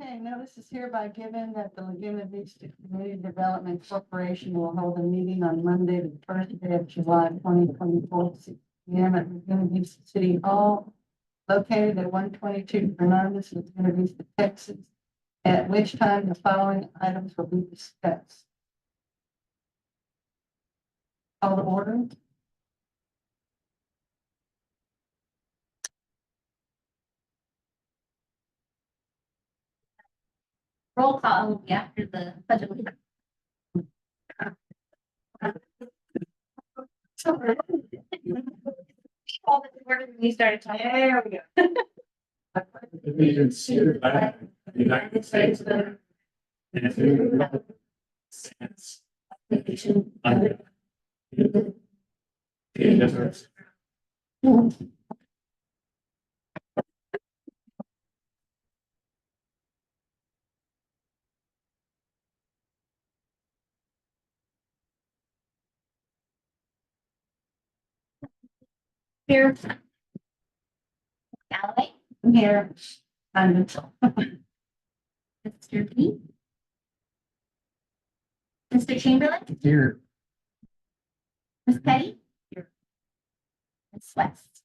Okay, notice is hereby given that the Laguna Beach Community Development Corporation will hold a meeting on Monday, the first day of July, 2024, 6 p.m. at Laguna Beach City Hall, located at 122 Fernandez, Laguna Beach, Texas, at which time the following items will be discussed. Call to order. Roll call will be after the budget. All the order we started talking. There we go. Allegiance to the flag of the United States of America, and to the republic stands one nation under God, indivisible. Here. Galloway. Here. I'm Mr. P. Mr. Chamberlain. Here. Ms. Petty. Here. Ms. West.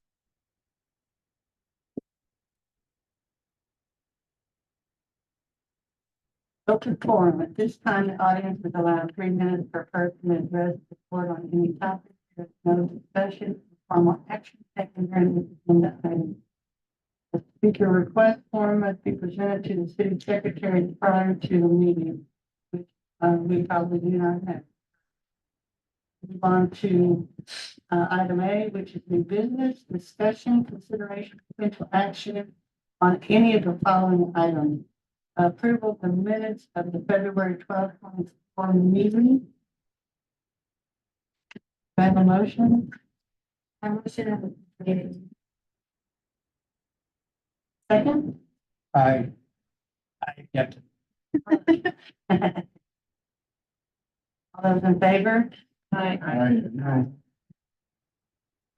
open forum. At this time, the audience is allowed 3 minutes per person to address the board on any topic. There's no discussion, formal action taken during this agenda item. The speaker request form must be presented to the city secretary prior to the meeting, which we probably do not have. Move on to item A, which is new business, discussion, consideration, potential action on any of the following items. Approval of the minutes of the February 12th, 2024 meeting. Do I have a motion? I motion. Second? I get it. All those in favor? Aye.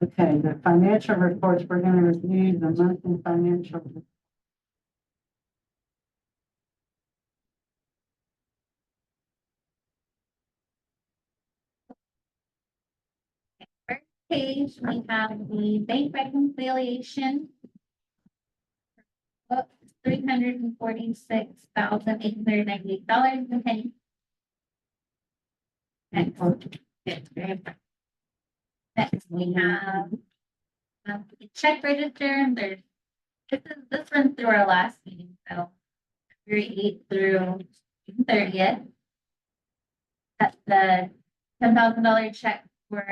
Okay, the financial reports, we're going to review the monthly financial. First page, we have the bank reconciliation. $346,898 and penny. Next, we have the check register. There's this runs through our last meeting, so February 8th through June 30th. That's the $10,000 check for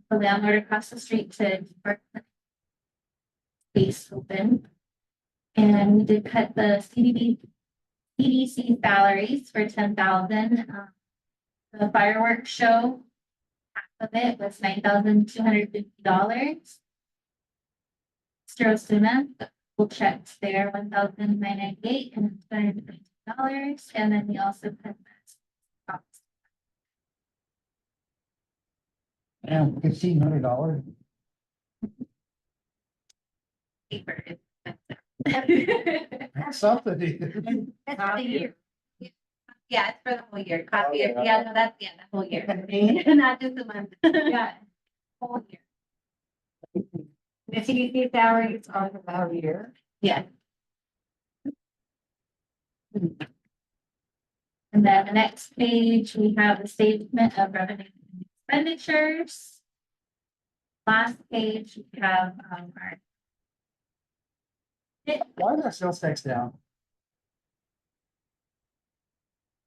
the landlord across the street to work the space open. And we did cut the CDC salaries for $10,000. The fireworks show, half of it was $9,250. Mr. Osuna, full checks there, $1,998 and $250. And then we also cut that. And $1,500. Paper. That's something. That's for the year. Yeah, it's for the whole year. Copy it. Yeah, no, that's the whole year. Not just a month. Yeah, whole year. The CDC salaries are for the year. Yeah. And then the next page, we have the statement of revenue and expenditures. Last page, we have our. Why is our sales tax down?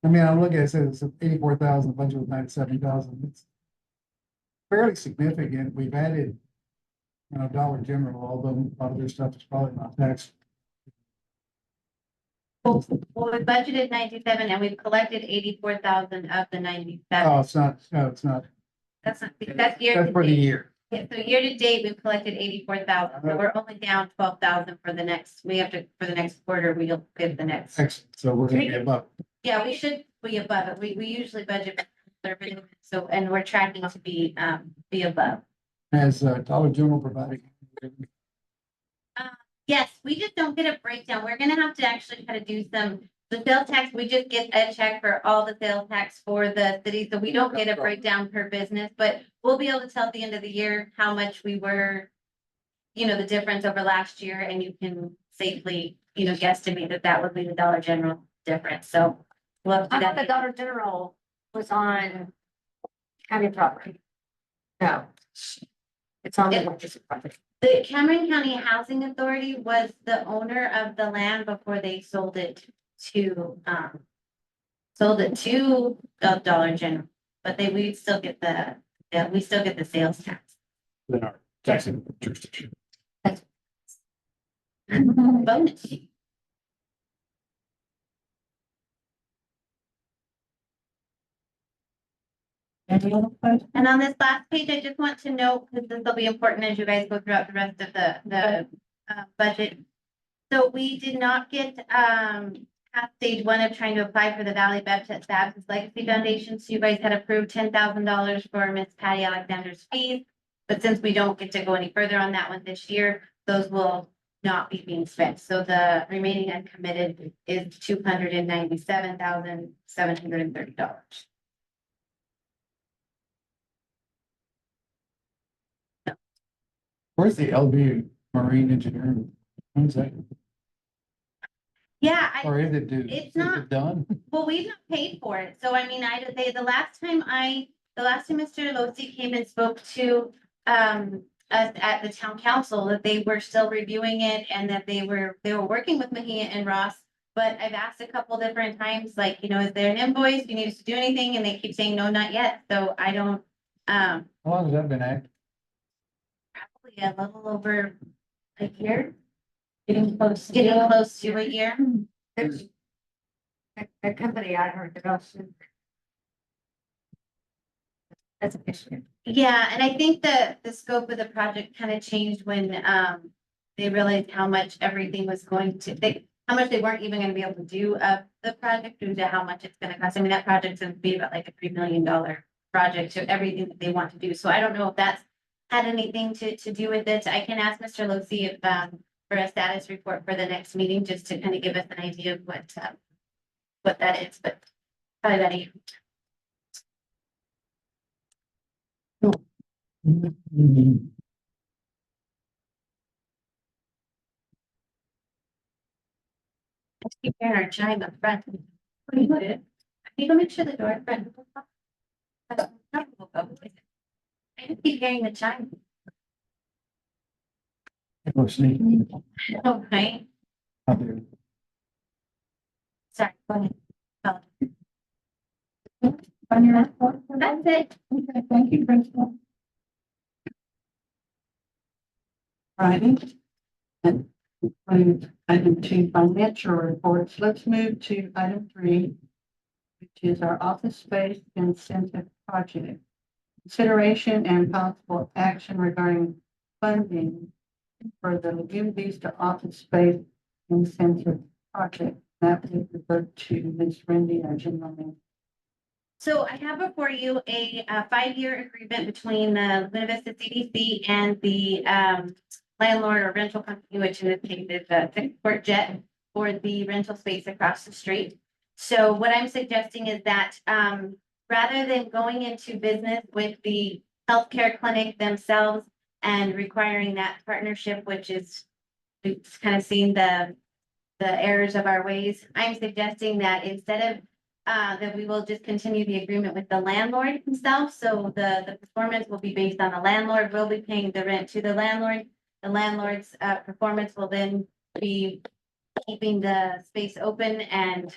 I mean, I'm looking at it, says 84,000, budget was 97,000. It's fairly significant. We've added, Dollar General, although a lot of their stuff is probably not taxed. Well, we budgeted 97 and we've collected 84,000 of the 97. Oh, it's not, no, it's not. That's year That's to for the date. year. Yeah, so year to date, we've collected 84,000. So we're only down 12,000 for the next, for the next quarter, we'll give the next. Excellent. So we're gonna be above. Yeah, we should be above it. We usually budget conservative, so, and we're tracking to be above. Has Dollar General provided? Yes, we just don't get a breakdown. We're gonna have to actually try to do the sales tax, we just get a check for all the sales tax for the city, so we don't get a breakdown per business, but we'll be able to tell at the end of the year how much we were, the difference over last year, and you can safely, guesstimate that that would be the Dollar General difference, so. We'll have to I do thought the that. Dollar General was on county property. No. It's on the electricity property. The Cameron County Housing Authority was the owner of the land before they sold it to Dollar General, but we still get the sales tax. Than our taxing jurisdiction. Bonus. Any other questions? And on this last page, I just want to note, because this will be important as you guys go throughout the rest of the budget. So we did not get, past stage one of trying to apply for the Valley Baptist Legacy Foundation. So you guys had approved $10,000 for Miss Patty Alexander's fees. But since we don't get to go any further on that one this year, those will not be being spent. So the remaining uncommitted is $297,730. Where's the LV Marine Engineering? When's that? Yeah, Or is it due? It's Is it not- done? well, we've not paid for it. So I mean, the last time Mr. Losi came and spoke to us at the town council, that they were still reviewing it and that they were working with Mahia and Ross. But I've asked a couple different times, like, is there an invoice? Do you need us to do anything? And they keep saying, no, not yet. So I don't, How long has that been active? probably a little over a year, Getting close. getting close to a year. There's a company I heard that also. That's an issue. Yeah, and I think the scope of the project kind of changed when they realized how much everything was going to, how much they weren't even gonna be able to do the project due to how much it's gonna cost. I mean, that project's gonna be about like a $3 million project to everything that they want to do. So I don't know if that's had anything to do with it. I can ask Mr. Losi if for a status report for the next meeting, just to kind of give us an idea of what that is, but probably that. Let's keep hearing our chime up front. What do you do? You go make sure the door at front. I just keep hearing the chime. Or sneaking? Okay, Out there. sorry, go ahead. On your report? That's it. Okay, thank you, Principal. Righty. And item 2, financial reports. Let's move to item 3, which is our office space incentive project. Consideration and possible action regarding funding for the Lagoon Vista office space incentive project. That will refer to Ms. Randy, our general manager. So I have before you a 5-year agreement between the Laguna Vista CDC and the landlord or rental company, which in this case is the Port Jet, for the rental space across the street. So what I'm suggesting is that rather than going into business with the healthcare clinic themselves and requiring that partnership, which is kind of seeing the errors of our ways, I'm suggesting that instead of that we will just continue the agreement with the landlord himself. So the performance will be based on the landlord. We'll be paying the rent to the landlord. The landlord's performance will then be keeping the space open and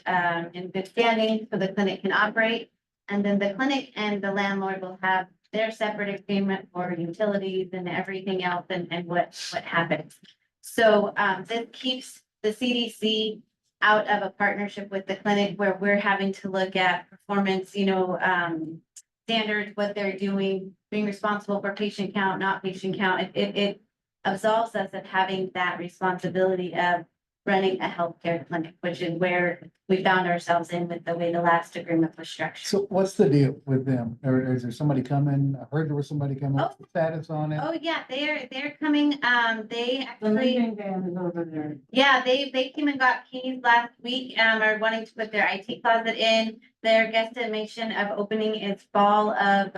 in good standing so the clinic can operate. And then the clinic and the landlord will have their separate agreement for utilities and everything else and what happens. So this keeps the CDC out of a partnership with the clinic where we're having to look at performance, standards, what they're doing, being responsible for patient count, not patient count. It absolves us of having that responsibility of running a healthcare clinic, which is where we found ourselves in with the way the last agreement was structured. So what's the deal with them? Or is there somebody coming? I heard there was somebody coming. What's the status on it? Oh, yeah, they're coming, they The actually, moving van is over there. yeah, they came and got keys last week, are wanting to put their IT closet in. Their guesstimation of opening is fall of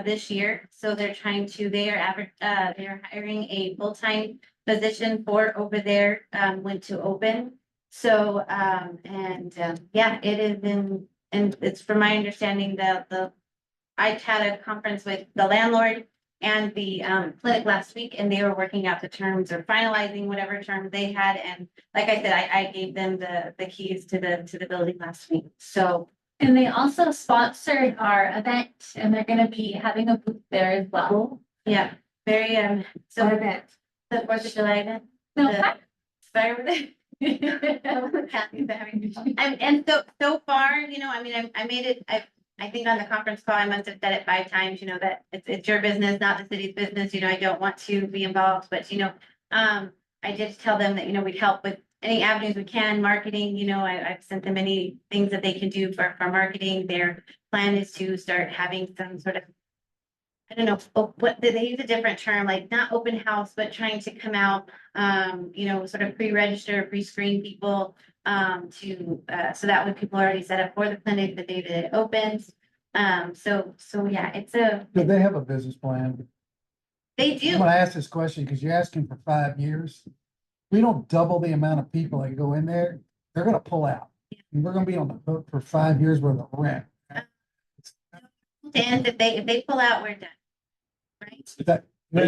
this year, so they're trying to, they're hiring a full-time position for over there, went to open. So, yeah, it is in, and it's from my understanding that I had a conference with the landlord and the clinic last week, and they were working out the terms or finalizing whatever terms they had. And like I said, I gave them the keys to the building last week. So, And they also sponsored our event and they're gonna be having a booth there as well. yeah, very, What so event? the 4th of July event. No, The- Fireworks. Kathy's having, and so far, you know, I mean, I made it, I think on the conference call, I must have said it 5 times, you know, that it's your business, not the city's business, you know, I don't want to be involved, but you know, I did tell them that, you know, we'd help with any avenues we can, marketing, you know, I've sent them any things that they can do for marketing. Their plan is to start having some sort of, I don't know, what, they use a different term, like not open house, but trying to come out, you know, sort of pre-register, pre-screen people, so that when people are already set up for the clinic, the day that it opens. So yeah, Do they have a business plan? they I'm do, gonna ask this question because you're asking for 5 years. We don't double the amount of people that go in there, they're gonna pull out. And we're gonna be on the hook for 5 years worth of rent. and if they pull out, we're done. Right?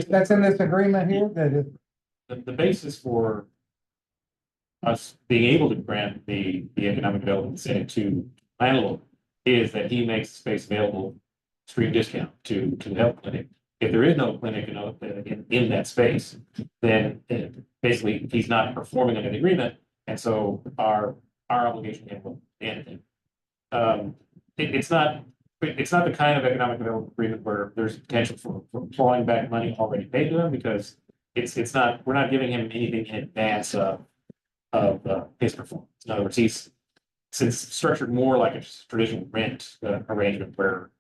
That's in this agreement here, that it, The basis for us being able to grant the economic development incentive to landlord is that he makes space available, stream discount to the health clinic. If there is no clinic in that space, then basically he's not performing under the agreement. And so our obligation will end. It's not the kind of economic development agreement where there's potential for clawing back money already paid to him, because it's not, we're not giving him anything in advance of his performance. In other words, it's structured more like a traditional rent arrangement where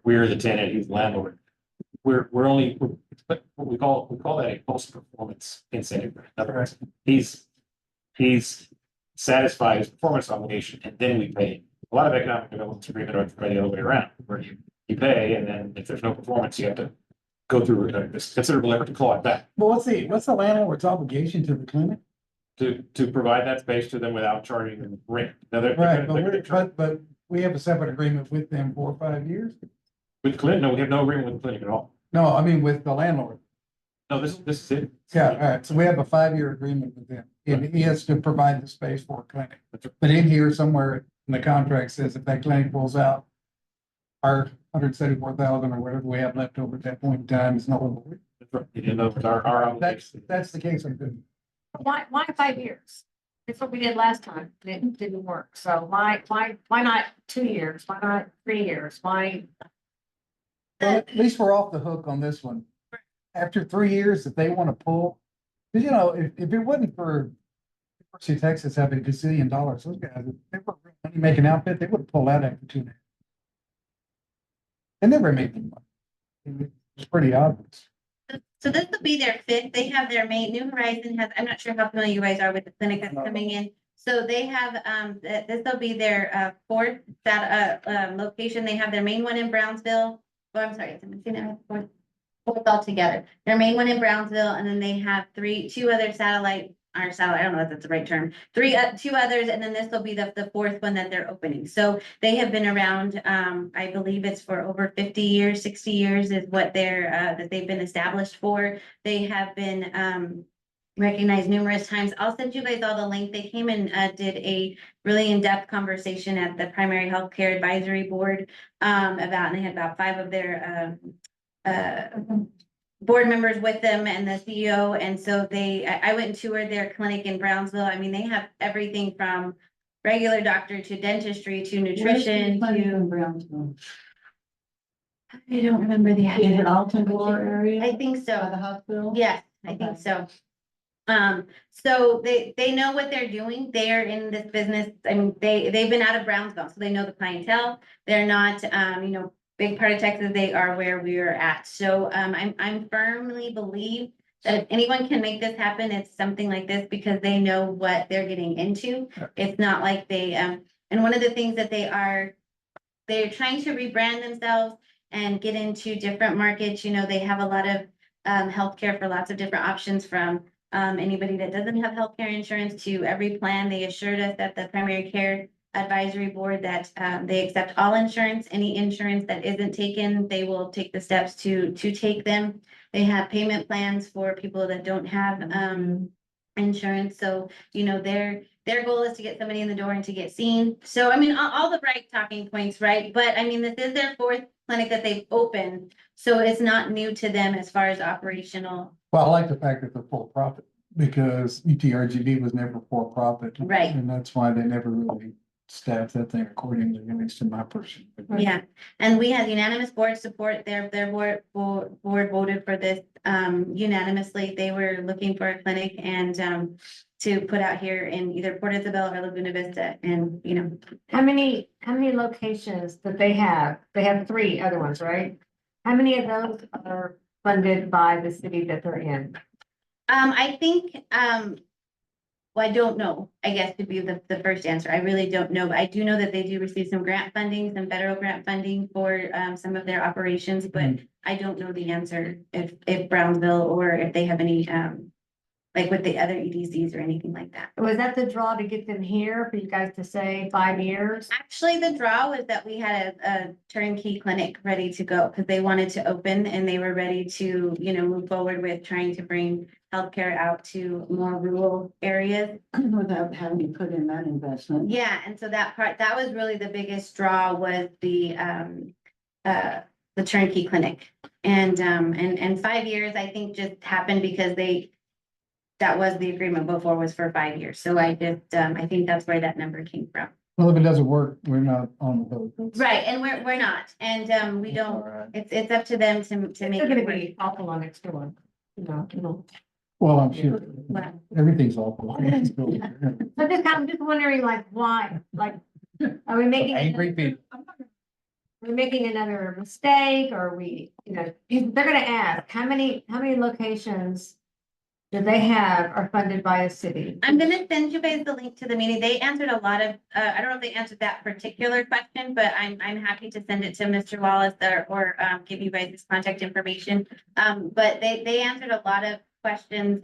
we're the tenant, he's the landlord. We're what we call that a post-performance incentive. In other words, he's satisfied his performance obligation and then we pay him. A lot of economic development agreement are the other way around, where you pay, and then if there's no performance, you have to go through this considerable effort to claw it back, well, what's the landlord's obligation to the clinic? to provide that space to them without charging them rent. Now, Right, but we have a separate agreement with them for 5 years? with Clinton, no, we have no agreement with the clinic at all. No, I mean with the landlord. No, this is it. Yeah, all right, so we have a 5-year agreement with them, and he has to provide the space for a clinic. That's right. But in here somewhere in the contract says if that clinic pulls out, our 174,000 or whatever we have left over at that point in time is no. That's right. In other words, our obligation. That's the case. I'm good. Why 5 years? That's what we did last time. It didn't work. So why not 2 years? Why not 3 years? Why? Well, at least we're off the hook on this one. After 3 years, if they want to pull, 'cause, you know, if it wasn't for University of Texas having $1 gazillion, those guys, if they were a money making outfit, they would have pulled out after 2.5. They never made any money. It's pretty obvious. So this will be their 5th. They have their main, New Horizon has, I'm not sure how familiar you guys are with the clinic that's coming in. So they have, this will be their 4th location. They have their main one in Brownsville. Oh, I'm sorry, fourth altogether. Their main one in Brownsville, and then they have 2 other satellite, I don't know if that's the right term. 2 others, and then this will be the 4th one that they're opening. So they have been around, I believe it's for over 50 years, 60 years is what that they've been established for. They have been recognized numerous times. I'll send you guys all the link. They came and did a really in-depth conversation at the Primary Healthcare Advisory Board and they had about 5 of their board members with them and the CEO. And so I went and toured their clinic in Brownsville. I mean, they have everything from regular doctor to dentistry to nutrition Where's the clinic to, in Brownsville? I don't remember the Is it address. Alton Gore area? I think By the so. hospital? Yes, I Okay. think so. So they know what they're doing. They are in this business. I mean, they've been out of Brownsville, so they know the clientele. They're not, big part of Texas. They are where we are at. So, I'm firmly believe that if anyone can make this happen, it's something like this because they know what they're getting into. It's not like and one of the things that they're trying to rebrand themselves and get into different markets. They have a lot of healthcare for lots of different options from anybody that doesn't have healthcare insurance to every plan. They assured us that the primary care advisory board that they accept all insurance. Any insurance that isn't taken, they will take the steps to take them. They have payment plans for people that don't have insurance. So, their goal is to get somebody in the door and to get seen. So, I mean, all the right talking points, right? But I mean, this is their fourth clinic that they've opened. So it's not new to them as far as operational. Well, I like the fact that they're for profit because UTRGV was never for profit. Right. And that's why they never really staffed that thing accordingly, at least in my person. Yeah, and we had unanimous board support. Their board voted for this unanimously. They were looking for a clinic and to put out here in either Port Isabel or Laguna Vista. And How many locations that they have? They have 3 other ones, right? How many of those are funded by the city that they're in? I think well, I don't know, I guess to be the first answer. I really don't know, but I do know that they do receive some grant funding, some federal grant funding for some of their operations, but I don't know the answer if Brownsville or if they have any like with the other EDCs or anything like that. Was that the draw to get them here for you guys to say 5 years? Actually, the draw was that we had a turnkey clinic ready to go because they wanted to open and they were ready to, move forward with trying to bring healthcare out to more rural areas. Without having to put in that investment. Yeah, and so that was really the biggest draw was the turnkey clinic. And 5 years, I think, just happened because that was the agreement before was for 5 years. So I think that's where that number came from. Well, if it doesn't work, we're not on the hook. Right, and we're not, and we don't, Alright. it's up to them to make They're it gonna work. be awful on next door. Well, I'm sure Well, everything's awful. I'm just wondering, like, why, like, are we making? Angry people. Are we making another mistake, or are we, they're gonna ask, how many locations do they have are funded by a city? I'm gonna send you guys the link to the meeting. They answered a lot of, I don't know if they answered that particular question, but I'm happy to send it to Mr. Wallace or give you guys his contact information. But they answered a lot of questions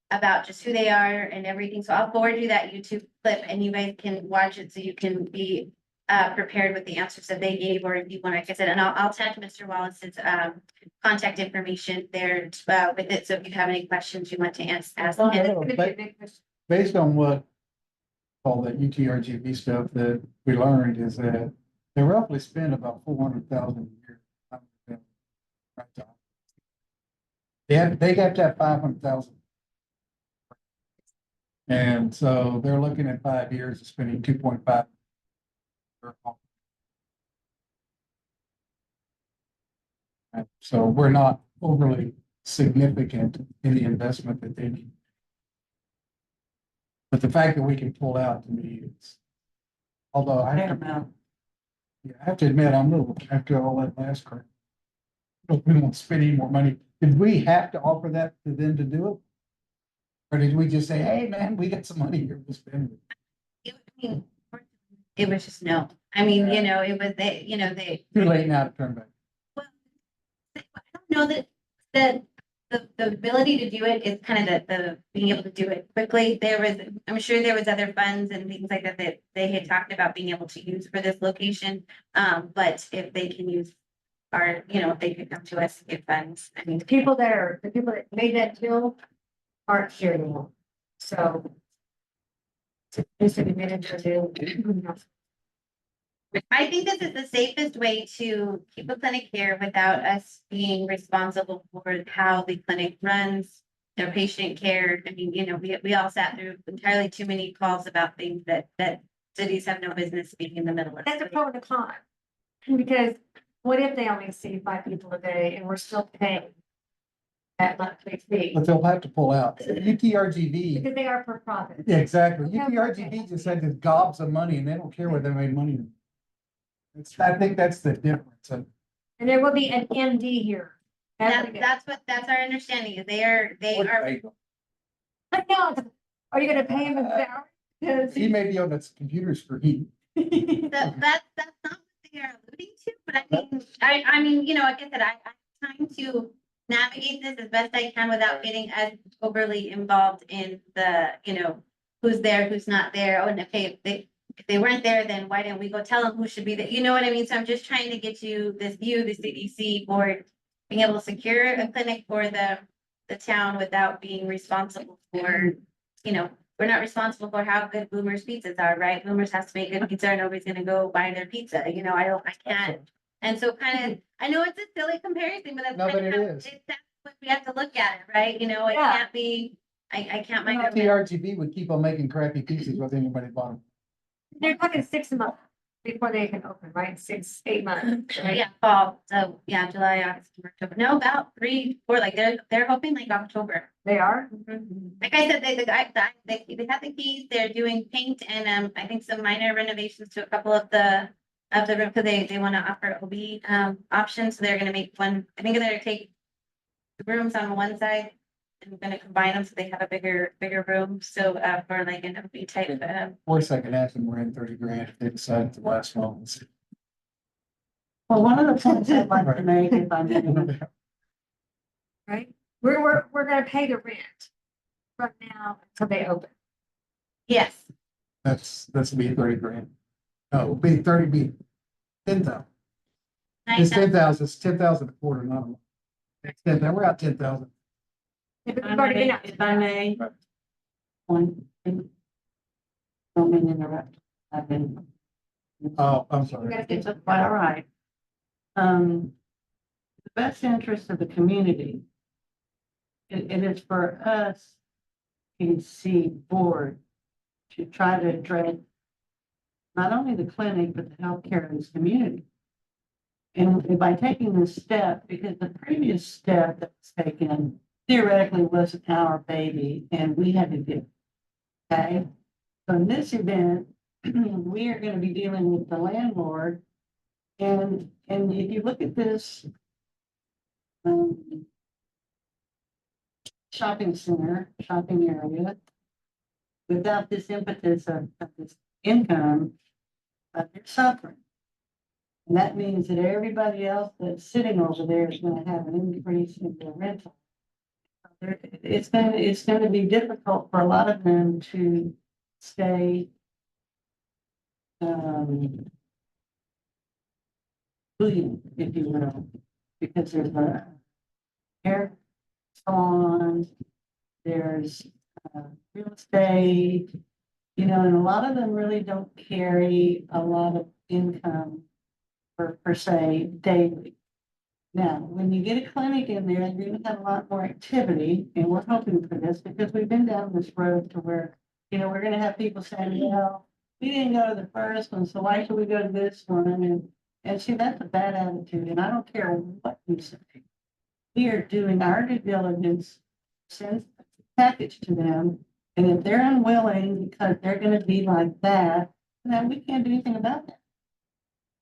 about just who they are and everything. So I'll forward you that YouTube clip and you guys can watch it so you can be prepared with the answers that they gave, or if you want, like I said, and I'll tag Mr. Wallace's contact information there with it. So if you have any questions you want to ask It's gonna him. be a big question. Based on what all that UTRGV stuff that we learned is that they roughly spend about 400,000 a year. They have to have 500,000. And so they're looking at 5 years of spending 2.5. So we're not overly significant in the investment that they need. But the fact that we can pull out to me is, although I have to admit, I'm a little, after all that last crap. We won't spend any more money. Did we have to offer that to them to do it? Or did we just say, hey, man, we got some money here, we'll spend it? It was just no. I mean, it was they. Too late now to turn back. I don't know that the ability to do it is kind of the being able to do it quickly. I'm sure there was other funds and things like that they had talked about being able to use for this location. But if they can use if they could come to us to get funds, I mean, The people that made that deal aren't here anymore, so. It's a manager deal. I think this is the safest way to keep a clinic here without us being responsible for how the clinic runs, their patient care. I mean, we all sat through entirely too many calls about things that cities have no business being in the middle of. That's a pro and a con, because what if they only see 5 people a day and we're still paying that monthly fee. But they'll have to pull out. UTRGV, Because they are for profit. yeah, exactly. Yeah, UTRGV just had this gobs of money and they don't care what they made money. I think that's the difference. And And there will be an MD here. That's our understanding, is they are, I know, are you gonna pay him a salary? 'Cause he may be on this computer screen. that's not what they are alluding to, but I mean, you know, like I said, I'm trying to navigate this as best I can without getting as overly involved in the, you know, who's there, who's not there. Oh, and okay, if they weren't there, then why didn't we go tell them who should be there? You know what I mean? So I'm just trying to get you this view, the CDC board being able to secure a clinic for the town without being responsible for, you know, we're not responsible for how good Boomer's pizzas are, right? Boomer's has to make good pizza or nobody's gonna go buy their pizza, you know, I can't. And so kind of, I know it's a silly comparison, but that's No, but kind of it how, is. that's what we have to look at it, right? You know, it Yeah. can't be, I can't make. UTRGV would keep on making crappy pizzas with anybody bought them. They're talking 6 months before they can open, right? 6, 8 months. right? Yeah, fall, so yeah, July, August, October, no, about 3, 4, like they're hoping like October. They are? Like I said, the guy, they have the keys, they're doing paint and, I think some minor renovations to a couple of the room, because they want to offer OB, options, so they're gonna make one, I think they're gonna take the rooms on one side and gonna combine them, so they have a bigger room, so, for like an OB type, Worst I can ask them, we're in 30 grand if they decide to last long. Well, one of the points I'd like to make, if I may, Right? We're gonna pay the rent from now until they open. yes. That's be 30 grand. No, it'll be 30, be 10,000. Nice. It's 10,000, it's 10,000 a quarter, not a month. It's 10,000, we're out 10,000. If we've already been out. if I may. Point. Don't mean to interrupt. I've been. Oh, I'm We sorry. gotta It's get- quite all right. The best interest of the community. It is for us, PDC board, to try to address not only the clinic, but the healthcare in this community. And by taking this step, because the previous step that was taken theoretically was our baby and we had to do. it. Okay, so in this event, we are going to be dealing with the landlord. And if you look at this shopping center, shopping area, without this impetus of this income, they're suffering. And that means that everybody else that's sitting over there is going to have an increase in their rental. It's going to be difficult for a lot of them to stay bougie, if you will, because there's a hair salon, there's real estate, you know, and a lot of them really don't carry a lot of income per se daily. Now, when you get a clinic in there, you're gonna have a lot more activity, and we're hoping for this because we've been down this road to where, you know, we're gonna have people saying, well, we didn't go to the first one, so why should we go to this one? And see, that's a bad attitude, and I don't care what you say. We are doing our due diligence, send a package to them, and if they're unwilling because they're gonna be like that, then we can't do anything about that.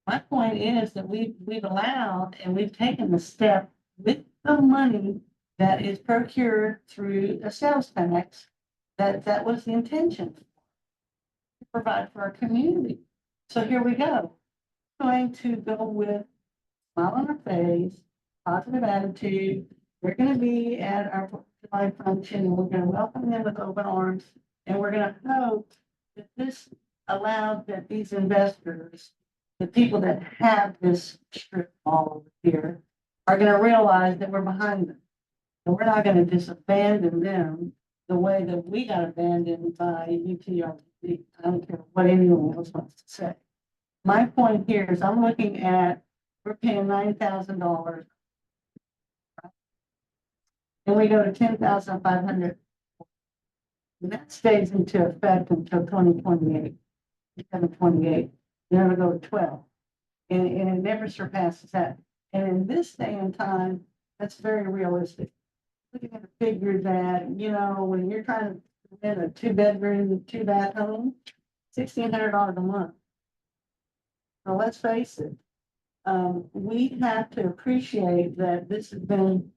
My point is that we've allowed and we've taken the step with the money that is procured through a sales tax, that was the intention. To provide for our community. So here we go. Going to go with smile on our face, positive attitude. We're gonna be at our July function and we're gonna welcome them with open arms. And we're gonna hope that this allowed that these investors, the people that have this strip mall over here, are gonna realize that we're behind them. And we're not gonna just abandon them the way that we got abandoned by UTRGV. I don't care what anyone else wants to say. My point here is I'm looking at, we're paying $9,000. And we go to 10,500. And that stays into effect until 2028, 2028. Then it'll go to 12. And it never surpasses that. And in this day and time, that's very realistic. We gotta figure that, when you're trying to rent a 2-bedroom, 2-bath home, $1,600 a month. So let's face it, we have to appreciate that this has been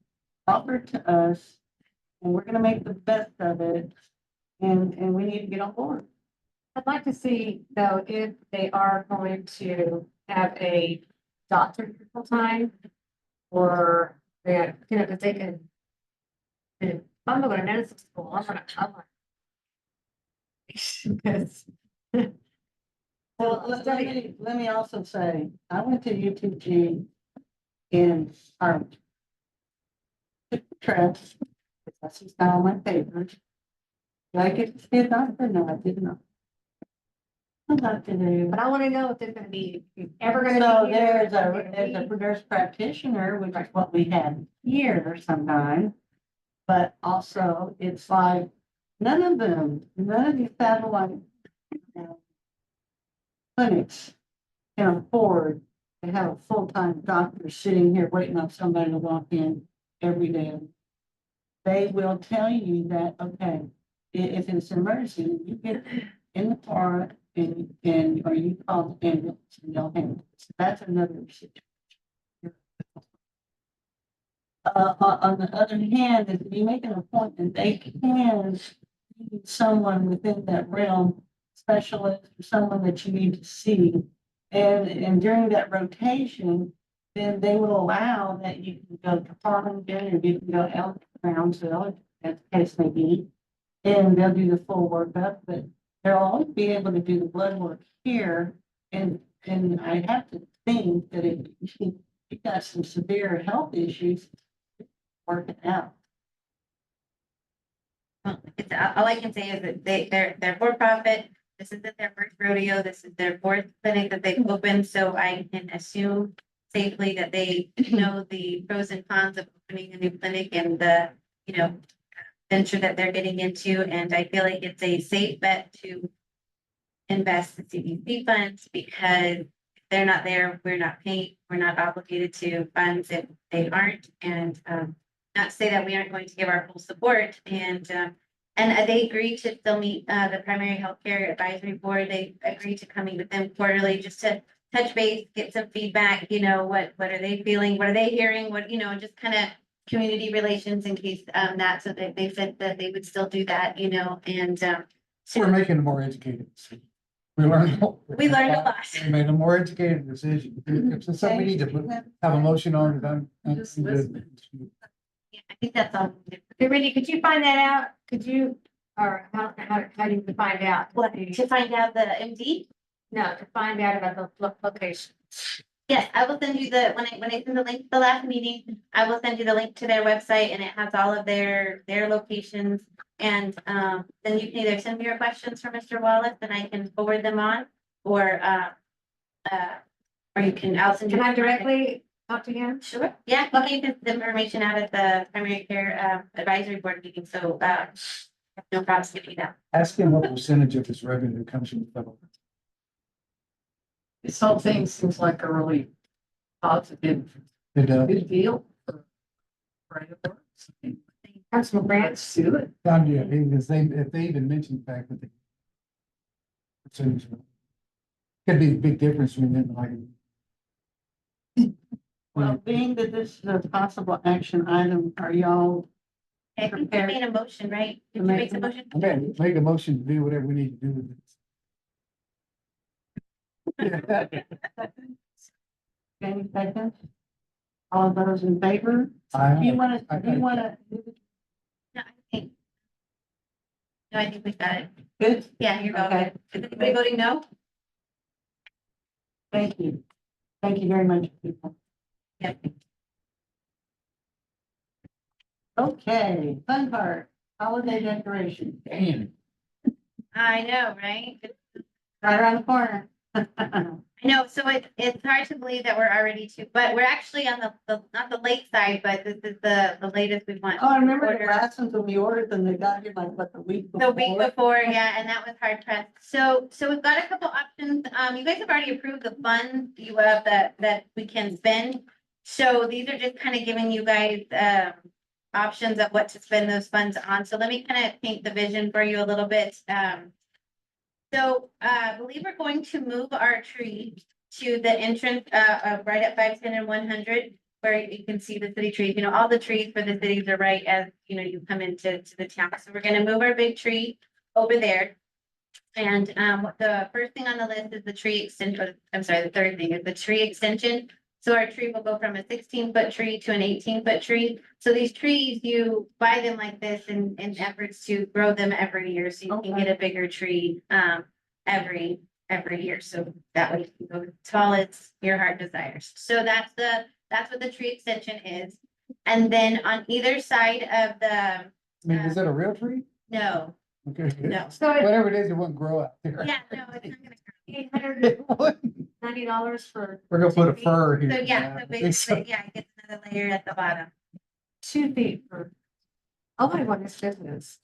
offered to us, and we're gonna make the best of it, and we need to get on board. I'd like to see, though, if they are going to have a doctor full time, or because they can. If I'm going to nursing school, I'm gonna. Because. Well, let me also say, I went to UTG in Arlington. Took the test, that's just not on my papers. Did I get to see a doctor? No, I did not. I'm not today. But I want to know if there's gonna be, ever gonna So be. there's a nurse practitioner, which is what we had here sometimes. But also, it's like, none of these satellite clinics can afford to have a full-time doctor sitting here waiting on somebody to walk in every day. They will tell you that, okay, if it's an emergency, you get in the car or you call the ambulance and they'll handle it. So that's another situation. On the other hand, if you make an appointment, they can need someone within that realm, specialist or someone that you need to see. And during that rotation, then they will allow that you can go to Farmington or you can go out Brownsville, as the case may be. And they'll do the full workup, but they'll always be able to do the blood work here. And I have to think that if you got some severe health issues, work it out. Well, all I can say is that they're for profit. This isn't their first rodeo. This is their fourth clinic that they've opened, so I can assume safely that they know the pros and cons of opening a new clinic and the, venture that they're getting into. And I feel like it's a safe bet to invest the CDC funds, because if they're not there, we're not obligated to funds if they aren't. And not to say that we aren't going to give our full support. And they agreed to still meet the primary healthcare advisory board. They agreed to coming with them quarterly just to touch base, get some feedback. What are they feeling? What are they hearing? Just kind of community relations in case so that they said that they would still do that. And We're making a more educated decision. We learned. we learned a lot. We made a more educated decision. If it's something we need to have a motion on it, I'm Just good. Yeah, I think that's all. Okay, Randy, could you find that out? Could you, or how do you find out? What, to find out the MD? No, to find out about the location. Yes, I will send you when I send the link to the last meeting, I will send you the link to their website, and it has all of their locations. And then you can either send me your questions for Mr. Wallace and I can forward them on, or you can, I'll send you. Can I directly talk to him? Sure, yeah, you can get the information out at the primary care advisory board meeting, so no problem skipping that. Ask him what percentage of his revenue comes from the federal. This whole thing seems like a really positive, It, good deal for private works. I mean, Councilman Grants? let's do it. yeah, because if they even mentioned the fact that the percentage could be a big difference between them and like. Well, being that this is a possible action item, are y'all I think we made a motion, right? Did you make the motion? Okay, make a motion to do whatever we need to do with it. any seconds? All of those in favor? Do you want to, No, I think we've got it. good? Yeah, you're Okay. good. Is anybody voting no? Thank you. Thank you very much, people. Yeah. Okay, fun part, holiday decoration. Damn. I know, right? Right around the corner. I know, so it's hard to believe that we're already but we're actually on the not the late side, but this is the latest we want. Oh, I remember the Order. last ones when we ordered them, they got here like, what, the week The before? week before, yeah, and that was hard pressed. So we've got a couple options. You guys have already approved the funds you have that we can spend. So these are just kind of giving you guys options of what to spend those funds on. So let me kind of paint the vision for you a little bit. I believe we're going to move our tree to the entrance, right at 510 and 100, where you can see the city trees. You know, all the trees for the cities are right as, you know, you come into the town. So we're gonna move our big tree over there. And the first thing on the list is the tree extension. I'm sorry, the third thing is the tree extension. So our tree will go from a 16-foot tree to an 18-foot tree. So these trees, you buy them like this in efforts to grow them every year, so you can get a bigger tree every year. So that way you can go as tall as your heart desires. So that's what the tree extension is. And then on either side of the, I mean, is it a real tree? no, Okay. no. So it's Whatever it is, it won't grow out there. Yeah, no, it's not gonna. $890 for We're gonna put a fur here. So yeah, so basically, yeah, it gets another layer at the bottom. 2 feet for. Oh my goodness, business.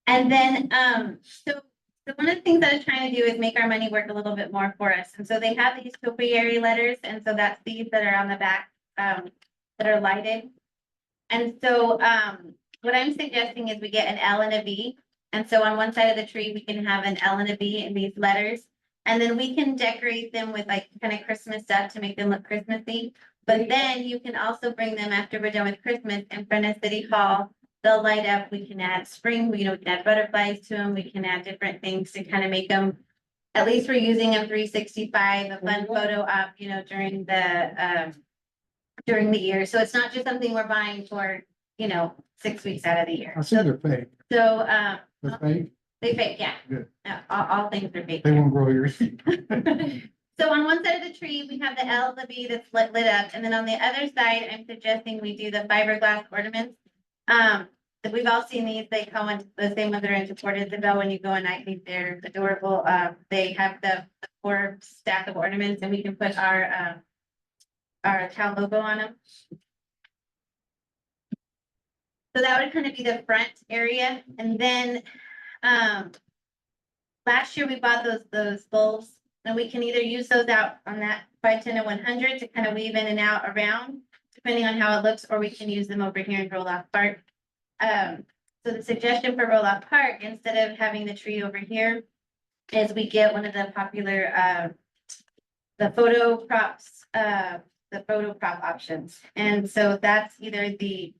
And then, so one of the things I was trying to do is make our money work a little bit more for us. And so they have these topiary letters, and so that's these that are on the back, that are lighted. And so, what I'm suggesting is we get an L and a V. And so on one side of the tree, we can have an L and a V in these letters. And then we can decorate them with like kind of Christmas stuff to make them look Christmassy. But then you can also bring them after we're done with Christmas in front of City Hall. They'll light up. We can add spring, you know, we can add butterflies to them. We can add different things to kind of make them, at least we're using them 365, a fun photo op, you know, during the year. So it's not just something we're buying for, you know, 6 weeks out of the year. I see they're fake. So, They're fake. they fake, yeah. Good. All things are fake. They won't grow here. So on one side of the tree, we have the L, the V that's lit up, and then on the other side, I'm suggesting we do the fiberglass ornaments. We've all seen these, they come in the same ones that are in Port Isabel when you go, and I think they're adorable. They have the 4 stack of ornaments, and we can put our town logo on them. So that would kind of be the front area, and then, last year we bought those bulbs, and we can either use those out on that 510 and 100 to kind of weave in and out around, depending on how it looks, or we can use them over here in Roll Off Park. So the suggestion for Roll Off Park, instead of having the tree over here, is we get one of the popular, the photo prop options. And so that's either the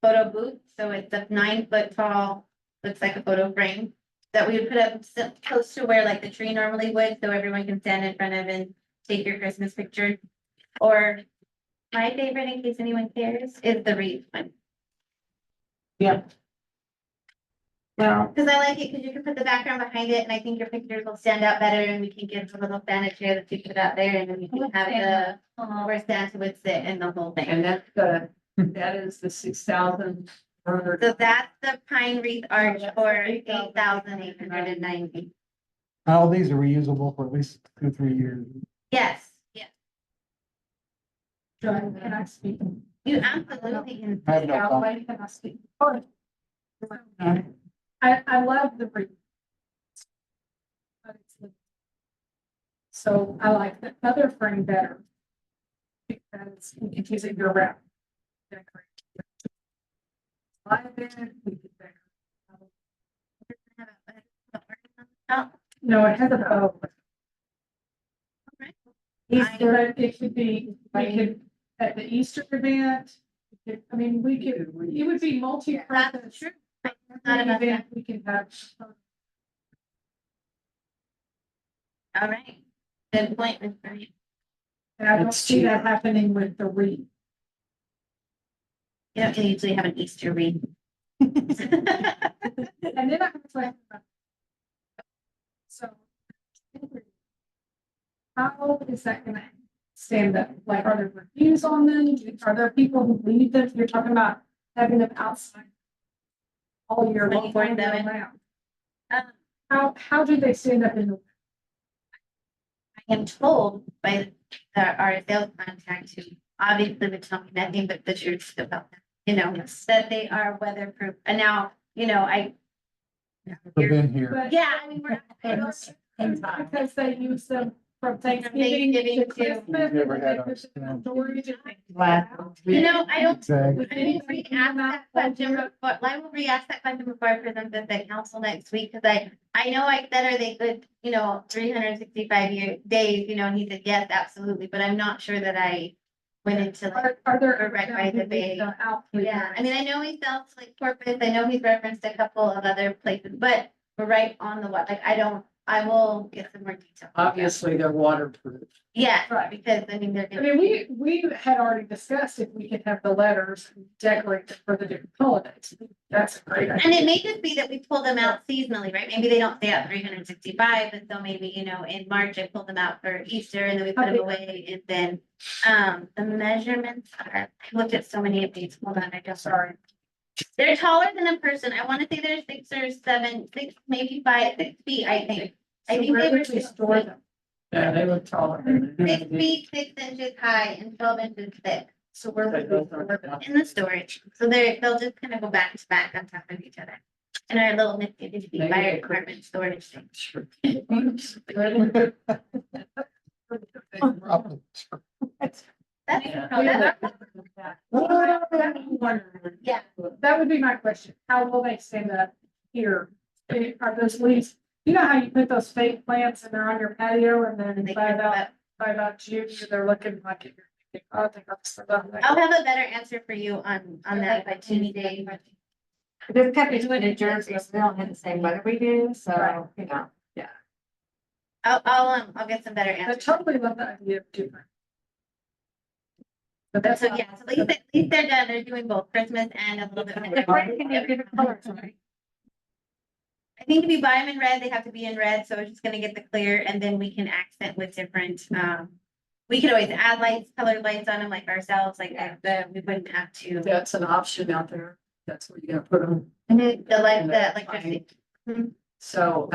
photo booth, so it's a 9-foot tall, looks like a photo frame that we would put up close to where like the tree normally would, so everyone can stand in front of and take your Christmas picture. Or my favorite, in case anyone cares, is the wreath one. Yeah. Well, Because I like it because you can put the background behind it, and I think your pictures will stand out better, and we can get a little Santa chair that you put out there, and then you can have the where Santa would sit in the whole thing. And that's that is the 6,000. So that's the pine wreath arch for 8,890. All these are reusable for at least 2-3 years. Yes, yes, Can I speak? you absolutely can. I have no comment. Can I speak? I love the wreath. So I like the other frame better. Because we can use it year round. No, it has a bow. Easter, it could be, we could, at the Easter event, I mean, we could, it would be That's multi-purpose. true. Not about Event, that. we can have. All right. Good point, Ms. Bernie. And I don't see that happening with the wreath. You don't usually have an Easter wreath. And then I was like. So. How is that gonna stand up? Like, are there reviews on them? Are there people who leave them? You're talking about having them outside. All year long. 24/7. How do they stand up in the? I am told by our sales contact, who obviously would tell me nothing but the truth about them, you know, that they are weatherproof. And now, you know, We've been here. But- yeah, I mean, we're. Because they use them From Thanksgiving Thanksgiving to to- Christmas. Never and had then our there's stamp. storage and things Last like that. You know, I don't, Exactly. I didn't re-ask that question, but I will re-ask that question before I present this at council next week, because I know I said, are they good, 365 days, and he said, yes, absolutely, but I'm not sure that I went into like, Are there? Or right by the bay. Out. yeah, I mean, I know he sells like Corpus, I know he's referenced a couple of other places, but we're right on the what, like, I will get some more detail. Obviously, they're waterproof. Yeah, Right. because, I mean, they're. I mean, we had already discussed if we could have the letters decorated for the different holidays. That's a great And idea. it may just be that we pull them out seasonally, right? Maybe they don't stay out 365, and so maybe, in March, I pull them out for Easter and then we put them Okay. away and then, the measurements are, I looked at so many of these, hold on, I just, Sorry. they're taller than a person. I want to say they're 6 or 7, 6, maybe 5, 6 feet, I think. I So think where they were would we store them? Yeah, they look taller. 6 feet, 6 inches high and 12 inches thick So where would we store them? in the storage. So they'll just kind of go back to back on top of each other. In our little nifty nifty Maybe fire they could- department storage thing. Sure. That's, Yeah. yeah, That would be my question. How will they stand up here? Are those leaves, you know how you put those fake plants and they're on your patio and then they by can, about, by about June, they're looking like it. I think that's about I'll have a better answer for you on that by Tuesday. This company's in New Jersey, so they don't have the same weather we do, so, I'll get some better I answers. totally love the idea of different. But But that's, so, yeah, so at least they're done. They're doing both Christmas and a little bit. I think if you buy them in red, they have to be in red, so it's just gonna get the clear, and then we can accent with different, we could always add lights, colored lights on them like ourselves, like we wouldn't have to. That's an option out there. That's where you're gonna put them. The light, the electricity. So,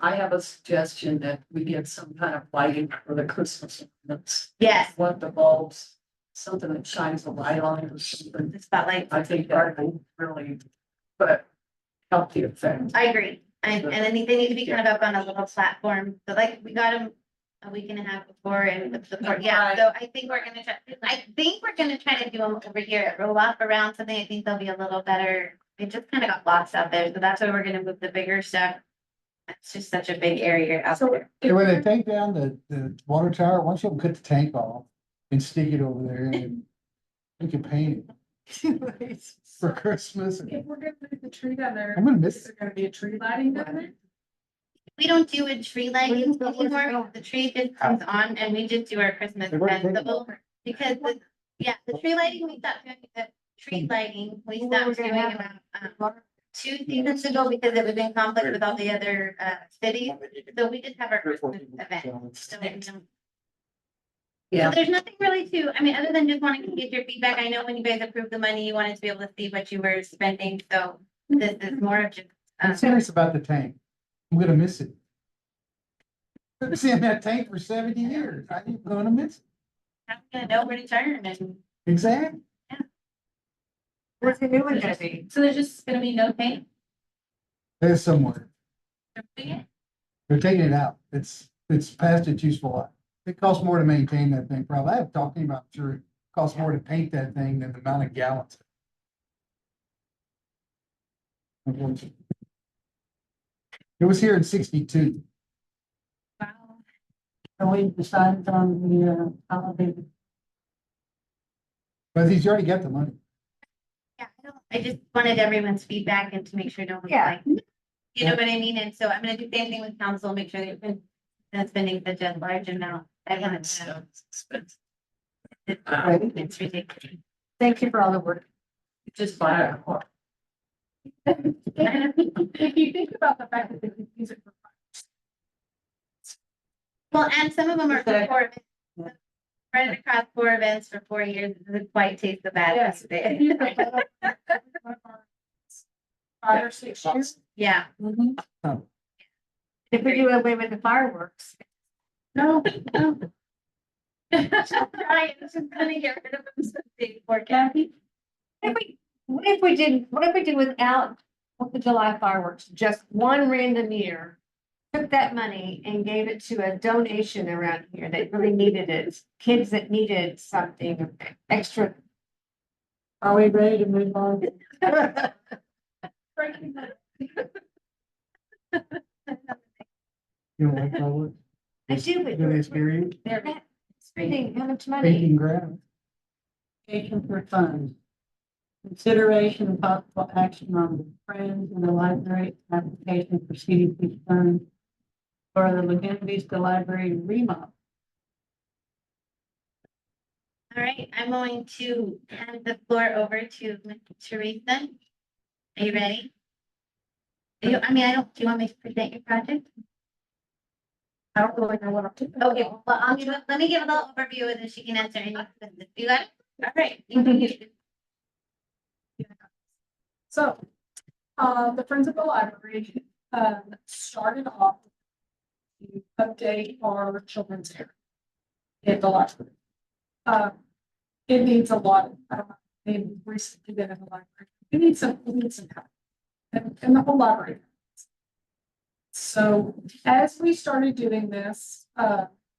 I have a suggestion that we get some kind of lighting for the Christmas ornaments. Yes, Want the bulbs, something that shines a light on it or something. the spotlight. I think that will really, but help the effect. I agree. And I think they need to be kind of up on a little platform, but like, we got them a week and a half before and the support, yeah, so I think we're gonna try to do them over here at Roll Off around something. I think they'll be a little better. It just kind of got lost out there, so that's why we're gonna move the bigger stuff. It's just such a big area out so. there. Hey, when they take down the water tower, why don't you cut the tank off and stick it over there and we can paint it for Christmas. If we're gonna move the tree down there, I'm gonna miss is there gonna be a tree lighting down there? We don't do a tree lighting anymore. The tree just comes on and we just do our Christmas festival. Because the tree lighting, we stopped doing the tree lighting, we stopped doing about 2 seasons ago because it was in conflict with all the other cities. So we just have our Christmas event. So we don't- Yeah. So there's nothing really to, I mean, other than just wanting to get your feedback. I know when you guys approved the money, you wanted to be able to see what you were spending. So this is more of just. I'm serious about the tank. I'm gonna miss it. I've been seeing that tank for 70 years. I'm gonna miss it. I'm gonna know where to turn and. Exactly. where's the new one gonna be? So there's just gonna be no paint. There's somewhere. They're taking it out. It's past its useful life. It costs more to maintain that thing, probably. I have talked to him about, sure, it costs more to paint that thing than the amount of gallons. Unfortunately. It was here in 62. Wow. So we decided on the, holiday. But he's already got the money. Yeah, I just wanted everyone's feedback and to make sure no one's Yeah. like, you know what I mean? And so I'm gonna do the same thing with council, make sure they've been spending such a large amount. I want It's to. expensive. It's ridiculous. Thank you for all the work. Just buy a car. If you think about the fact that they can use it for. Well, and some of them are for 4 events. Spread across 4 events for 4 years, it doesn't quite taste so bad. Yes. does it? 5 or 6 years. Yeah. If we do away with the fireworks, No, no. Right, it's just gonna get rid of them so big for Kathy. what if we did without the July fireworks, just one random year? took that money and gave it to a donation around here that really needed it, kids that needed something extra. Are we ready to move on? You know, like public, I do, but do they experience they're spending how much money? taking grants? Application for funds. Consideration of possible action on the Friends in the Library application for CDC funds for the Laguna Vista Library remodel. All right, I'm going to hand the floor over to Ms. Teresa. Are you ready? Do you, do you want me to present your project? I don't really know what I'm doing. Okay, well, let me give a little overview and then she can answer any questions. You got it? All right. You can use it. So, the Friends of the Library, started off to update our children's area in the library. It needs a lot, I don't know, maybe recently been in the library. It needs some help. And the whole library. So as we started doing this,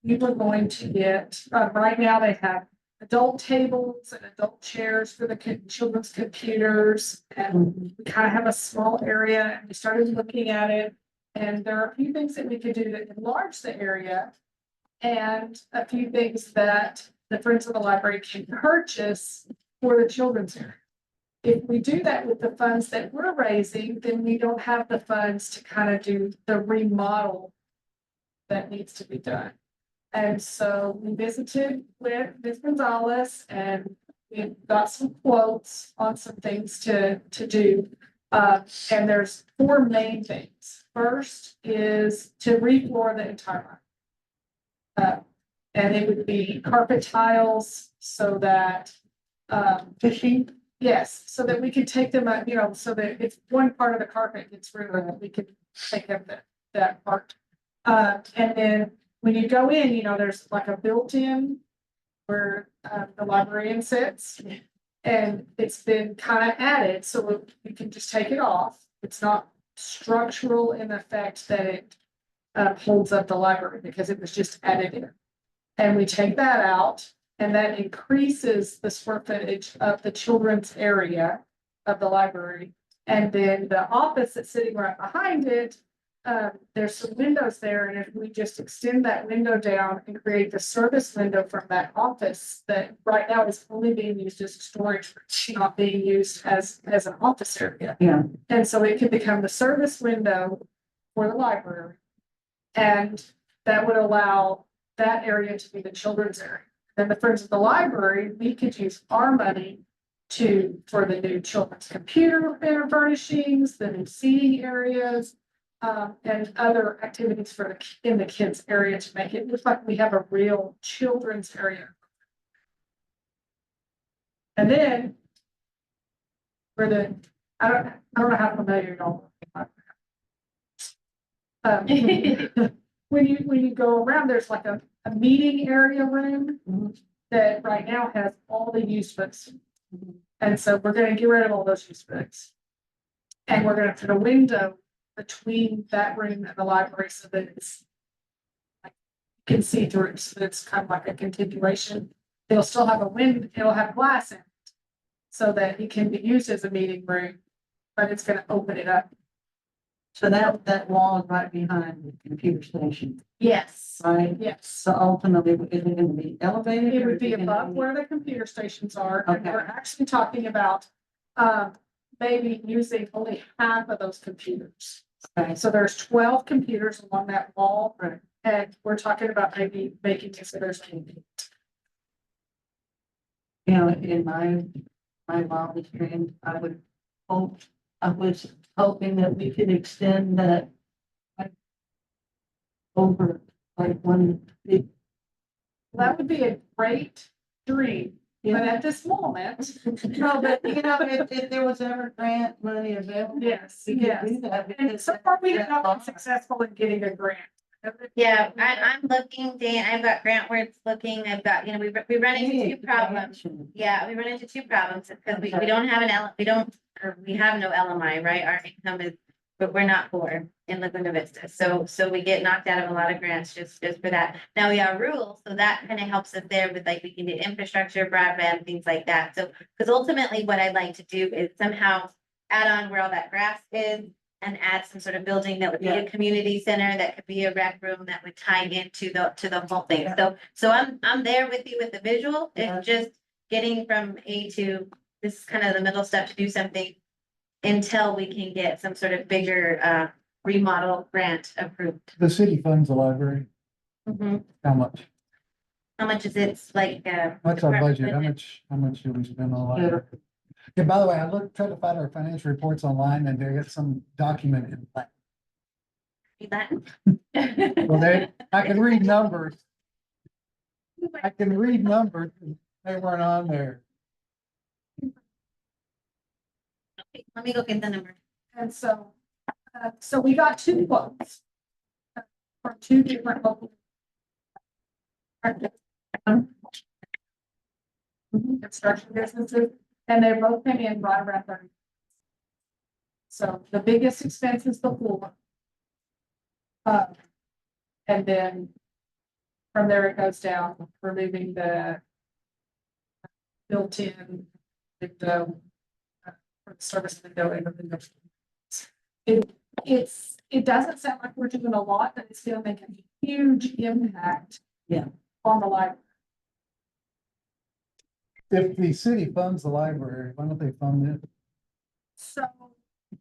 we were going to get, right now they have adult tables and adult chairs for the children's computers. And we kind of have a small area and we started looking at it. And there are a few things that we could do to enlarge the area. And a few things that the Friends of the Library can purchase for the children's area. If we do that with the funds that we're raising, then we don't have the funds to kind of do the remodel that needs to be done. And so we visited with Ms. Gonzalez and we got some quotes on some things to do. And there's 4 main things. First is to refloor the entire library. And it would be carpet tiles so that, Fishing? yes, so that we could take them out, you know, so that if one part of the carpet gets ruined, we could take up that part. And then when you go in, you know, there's like a built-in where the librarian sits. And it's been kind of added, so we can just take it off. It's not structural in the fact that it holds up the library because it was just added in. And we take that out. And that increases the square footage of the children's area of the library. And then the office that's sitting right behind it, there's some windows there. And if we just extend that window down and create the service window from that office that right now is only being used as storage, not being used as an office area. Yeah. And so it can become the service window for the library. And that would allow that area to be the children's area. Then the Friends of the Library, we could use our money for the new children's computer furnishings, the new seating areas, and other activities in the kids area to make it look like we have a real children's area. And then I don't know how familiar y'all are. When you go around, there's like a meeting area room that right now has all the use books. And so we're going to get rid of all those use books. And we're going to put a window between that room and the library so that it's like, you can see through it. So it's kind of like a continuation. They'll still have a window, it'll have glass in it so that it can be used as a meeting room, but it's going to open it up. So that wall is right behind the computer station, Yes. right? Yes. So ultimately, is it going to be elevated? It or would be is it gonna above where the computer stations are, and Okay. we're actually talking about maybe using only half of those computers. Okay. So there's 12 computers along that wall, Right. and we're talking about maybe making it so there's 8. You know, in my wildest dreams, I was hoping that we could extend that like, over like one big. That would be a great dream, but Yeah. at this moment, No, but you know, if there was ever grant money available. yes, We could yes. do that. And because so far, we have not been that's- successful in getting a grant. Yeah, I'm looking, Dan, I've got grant words looking, I've got, you know, we run into 2 problems. Yeah, we run into 2 problems because we don't have we have no LMI, right? Our income is but we're not poor in Laguna Vista. So we get knocked out of a lot of grants just for that. Now we are rural, so that kind of helps us there with like, we can do infrastructure, broadband, things like that. So, because ultimately what I'd like to do is somehow add on where all that grass is and add some sort of building that would be a community center, that could be a rec room that would tie into the whole thing. So I'm there with you with the visual. It's just getting from A to, this is kind of the middle step to do something until we can get some sort of bigger remodel grant approved. The city funds the library, how much? How much is it, like? What's our budget? How much do we spend on library? Yeah, by the way, I tried to find our financial reports online and they got some document in black. Well, I can read numbers. I can read numbers. They weren't on there. Let me go get the number. And so, so we got two quotes from two different local construction businesses, and they both came in right around 30. So the biggest expense is the floor. And then from there it goes down, removing the built-in window for the service window and the window. It doesn't sound like we're doing a lot, but it's still making a huge impact. On the library. If the city funds the library, why don't they fund it? So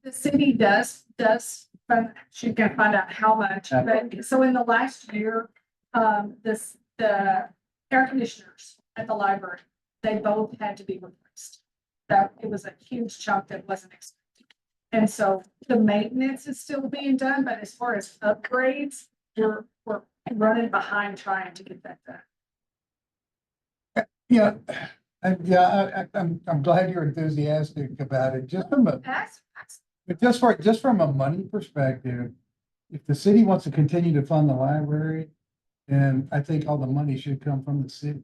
the city does, she can find out how much, but so in the last year, the air conditioners at the library, they both had to be replaced. That it was a huge chunk that wasn't expected. And so the maintenance is still being done, but as far as upgrades, we're running behind trying to get that done. Yeah, I'm glad you're enthusiastic about it, but just from a money perspective, if the city wants to continue to fund the library, then I think all the money should come from the city.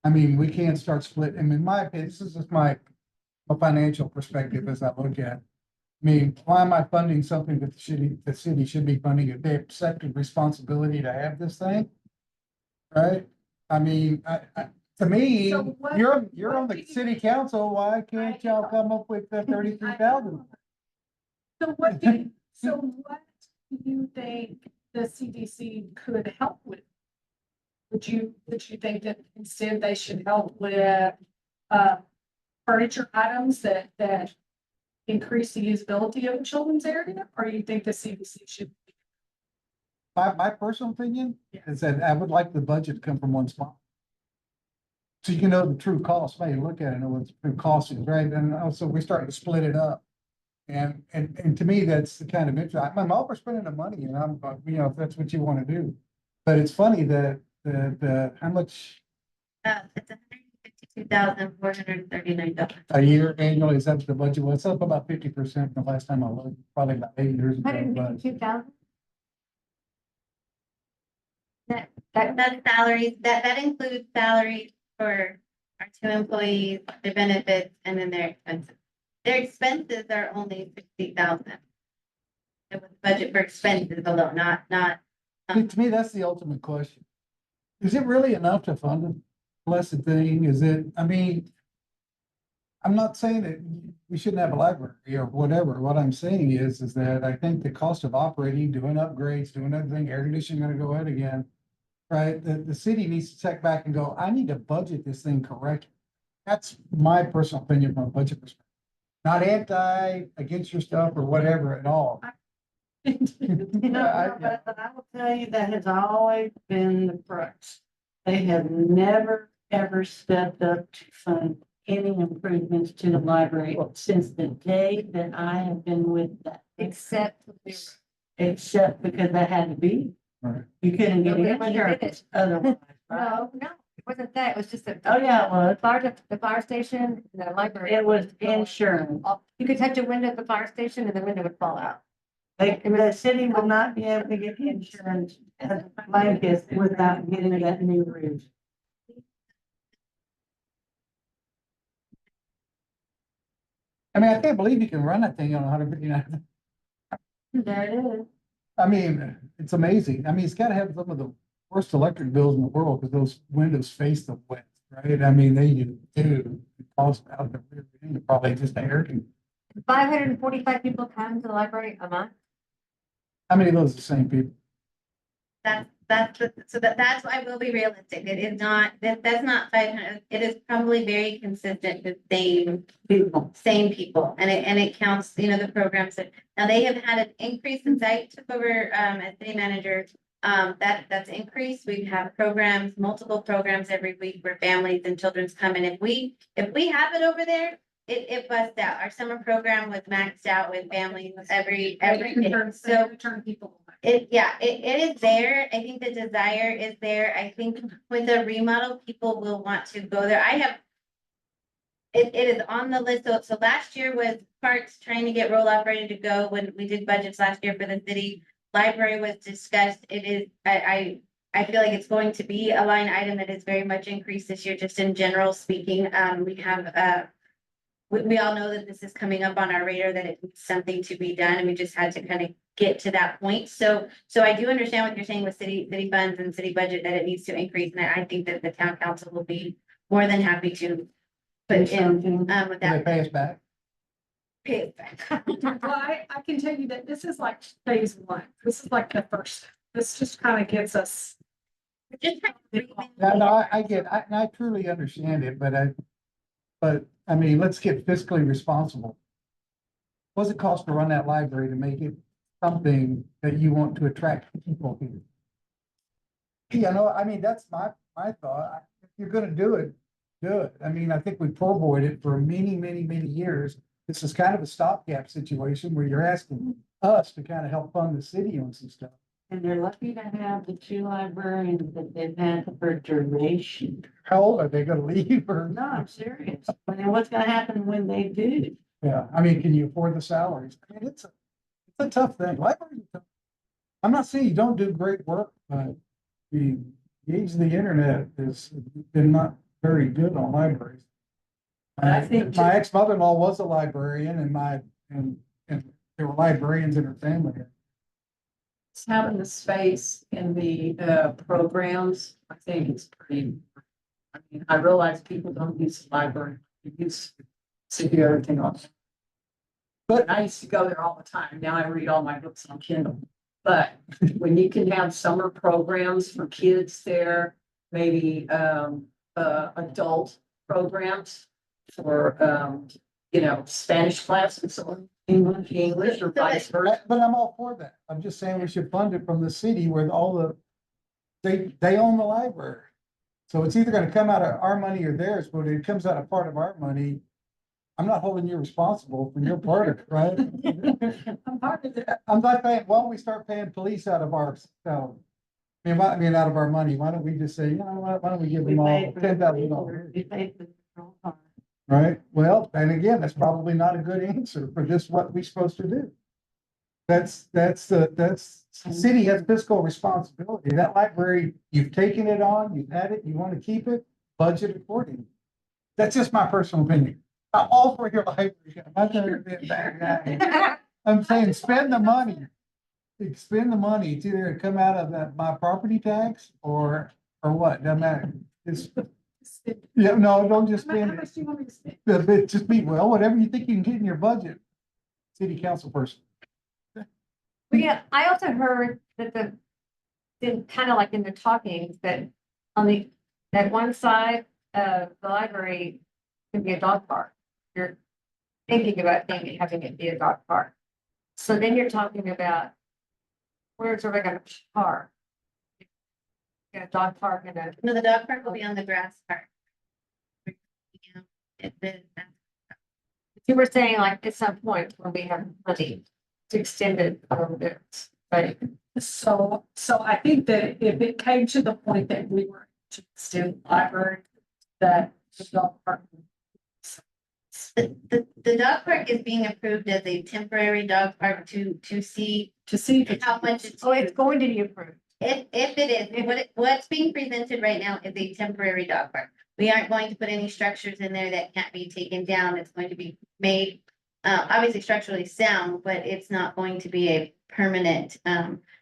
I mean, we can't start splitting, I mean, in my opinion, this is just my financial perspective as I look at it. I mean, why am I funding something that the city should be funding if they accepted responsibility to have this thing? Right? I mean, to me, So what- you're on the city council, why can't y'all come up with the 33,000? So what do you think the CDC could help with? Would you think that instead they should help with furniture items that increase the usability of the children's area, or you think the CDC should? My personal opinion is that I would like the budget to come from one spot. So you can know the true cost, maybe look at it, know what the true cost is, right? And also we're starting to split it up. And to me, that's the kind of interest. I'm all for spending the money and I'm, if that's what you want to do. But it's funny that how much It's $152,439. a year annually is up the budget? Well, it's up about 50% from the last time I looked, probably about 8 years ago. But 152,000? That's salaries, that includes salaries for our two employees, their benefits, and then their expenses. Their expenses are only 60,000. It was budget for expenses alone, not. to me, that's the ultimate question. Is it really enough to fund a blessed thing? Is it, I mean, I'm not saying that we shouldn't have a library or whatever. What I'm saying is that I think the cost of operating, doing upgrades, doing everything, air conditioning gonna go ahead again. Right? The city needs to check back and go, I need to budget this thing correctly. That's my personal opinion from a budget perspective. Not against your stuff or whatever at all. But I will tell you, that has always been the crux. They have never, ever stepped up to fund any improvements to the library since the day that I have been with that. Except Because that had to be. Right. You couldn't get Nobody wanted to bid insurance it. otherwise. right? no, it wasn't that. It was just that. Oh, yeah, it was. The fire station, the library. It was insurance. You could touch a window at the fire station and the window would fall out. The city will not be able to get insurance as a blanket without getting that new roof. I mean, I can't believe you can run that thing on 159. There it is. I mean, it's amazing. I mean, it's gotta have some of the worst electric bills in the world because those windows face the west, right? I mean, they do cost out the rear end, probably just a hair. 545 people come to the library a month. How many of those are the same people? That's why we'll be realistic. It is not, that's not 500. It is probably very consistent with same people. And it counts, the programs that, now they have had an increase since I took over, as city manager. That's increased. We have programs, multiple programs every week where families and children's come in. If we have it over there, it busts out. Our summer program was maxed out with families every day. So Turn people. it is there. I think the desire is there. I think with the remodel, people will want to go there. It is on the list. So last year was parks trying to get roll off ready to go when we did budgets last year for the city. Library was discussed. It is, I feel like it's going to be a line item that is very much increased this year, just in general speaking. We have, we all know that this is coming up on our radar, that it's something to be done, and we just had to kind of get to that point. So I do understand what you're saying with city funds and city budget, that it needs to increase, and I think that the town council will be more than happy to put in, with Do they that. pay us back? Pay it back. Well, I can tell you that this is like phase one. This is like the first. This just kind of gets us. Just trying to revamp No, I truly understand it, but I mean, let's get fiscally responsible. What's it cost to run that library to make it something that you want to attract people here? I mean, that's my thought. If you're gonna do it, do it. I mean, I think we poor it for many years. This is kind of a stopgap situation where you're asking us to kind of help fund the city on some stuff. And they're lucky to have the 2 librarians that they've had for duration. How old are they gonna leave or? No, I'm serious. But then what's gonna happen when they do? Yeah, I mean, can you afford the salaries? I mean, it's a tough thing. Libraries are tough. I'm not saying you don't do great work, but the age of the internet has been not very good on libraries. I think My ex-mother-in-law was a librarian and there were librarians in her family. Just having the space in the programs, I think it's pretty. I mean, I realize people don't use the library, they use to do everything else. But I used to go there all the time. Now I read all my books on Kindle. But when you can have summer programs for kids there, maybe adult programs for Spanish class and so on, English or vice versa. But I'm all for that. I'm just saying we should fund it from the city where they own the library. So it's either gonna come out of our money or theirs, but it comes out of part of our money. I'm not holding you responsible for your part of it, right? I'm part of it. I'm not paying, why don't we start paying police out of our salary? I mean, out of our money. Why don't we just say, why don't we give them all $10,000? We pay for the control car. Right? Well, and again, that's probably not a good answer for just what we're supposed to do. The city has fiscal responsibility. That library, you've taken it on, you've had it, you want to keep it, budget accordingly. That's just my personal opinion. I'm all for your library. I'm not gonna be a bad guy. I'm saying spend the money. Spend the money. It's either gonna come out of my property tax or what, doesn't matter. Yeah, no, don't just How spend much do you want me to spend? it. Just be, whatever you think you can get in your budget. City council person. But yeah, I also heard that kind of like in the talkings that that one side of the library can be a dog park. You're thinking about having it be a dog park. So then you're talking about where's it gonna park? A dog park and a. No, the dog park will be on the grass park. You were saying like at some point when we have money to extend it over there, right? So I think that if it came to the point that we were to extend the library, that the dog park. The dog park is being approved as a temporary dog park to see if how much it's. Oh, it's going to be approved. If it is, what's being presented right now is a temporary dog park. We aren't going to put any structures in there that can't be taken down. It's going to be made obviously structurally sound, but it's not going to be a permanent,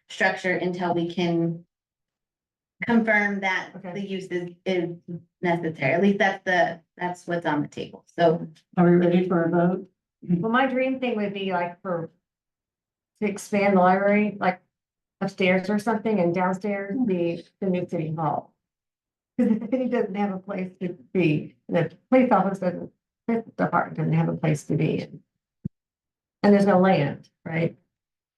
structure until we can confirm that Okay. the use is necessary. At least that's what's on the table. So Are we ready for a vote? Well, my dream thing would be like to expand the library, like upstairs or something, and downstairs the new city hall. Because the city doesn't have a place to be, the police office doesn't, the department doesn't have a place to be in. And there's no land, right?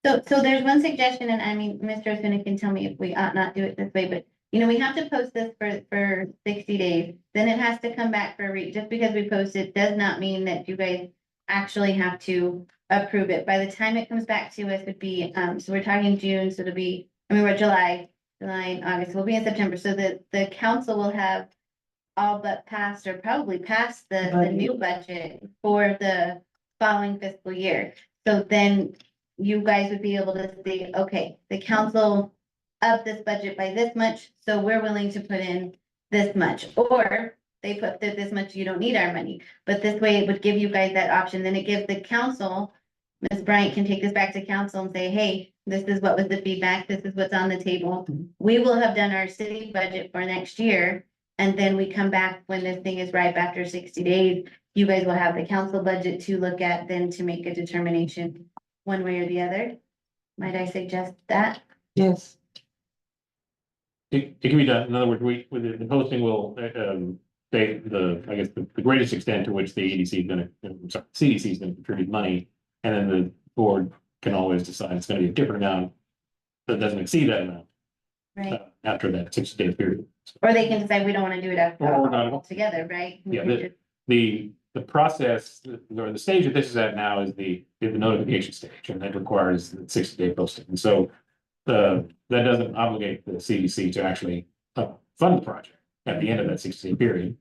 So there's one suggestion, and I mean, Mr. Osuna can tell me if we ought not do it this way, but you know, we have to post this for 60 days. Then it has to come back for a read. Just because we post it does not mean that you guys actually have to approve it. By the time it comes back to us would be, so we're talking June, so it'll be, I mean, we're July, and August, we'll be in September, so the council will have all but passed or probably passed the new budget for the following fiscal year. So then you guys would be able to say, okay, the council upped this budget by this much, so we're willing to put in this much. Or they put this much, you don't need our money. But this way it would give you guys that option. Then it gives the council, Ms. Bryant can take this back to council and say, hey, this is what was the feedback, this is what's on the table. We will have done our city budget for next year. And then we come back when this thing is ripe after 60 days. You guys will have the council budget to look at then to make a determination one way or the other. Might I suggest that? Yes. It can be done. In other words, with the posting will, say I guess, the greatest extent to which the EDC is gonna, CDC is gonna contribute money. And then the board can always decide it's gonna be a different amount that doesn't exceed that amount. Right. After that 60-day period. Or they can decide we don't want to do it after Or not at all. all together, right? Yeah, the process, or the stage that this is at now is the notification stage, and that requires the 60-day posting. And so that doesn't obligate the CDC to actually fund the project at the end of that 60-day period.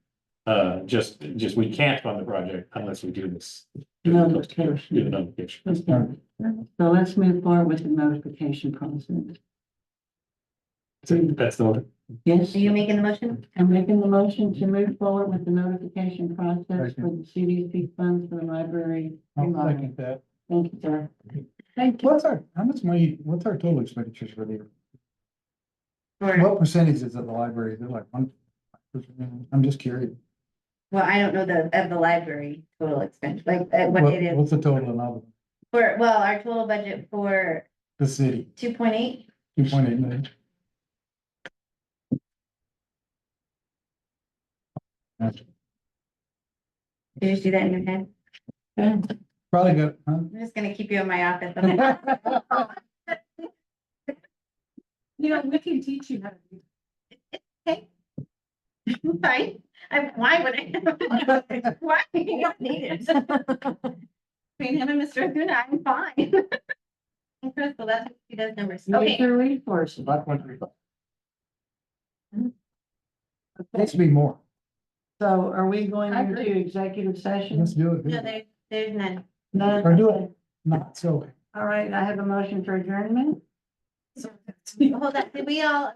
Just we can't fund the project unless we do this. Notification. Do the notification. So let's move forward with the notification process. So that's the motion. Yes, Are you making the motion? I'm making the motion to move forward with the notification process for the CDC funds for the library. I'll remodel. second that. Thank you, sir. Thank you. How much money, what's our total expenditures for the year? Or, What percentage is of the library? Is it like 1%? I'm just curious. well, I don't know of the library total expense, like what it is. What's the total amount of Our total budget for the city? 2.8. 2.8 million. Did you just do that in your head? Good. Probably got, huh? I'm just gonna keep you in my office. You know, we can teach you how to do. Fine. Why would I? Why? You don't need it. Between him and Mr. Acuna, I'm fine. And Crystal, that's what she does numbers. Use Okay, your resources. Needs to be more. So are we going I into agree. executive session? Let's do it. no, there's none. No. Or do it. Not so. All right, I have a motion for adjournment. Hold on, did we vote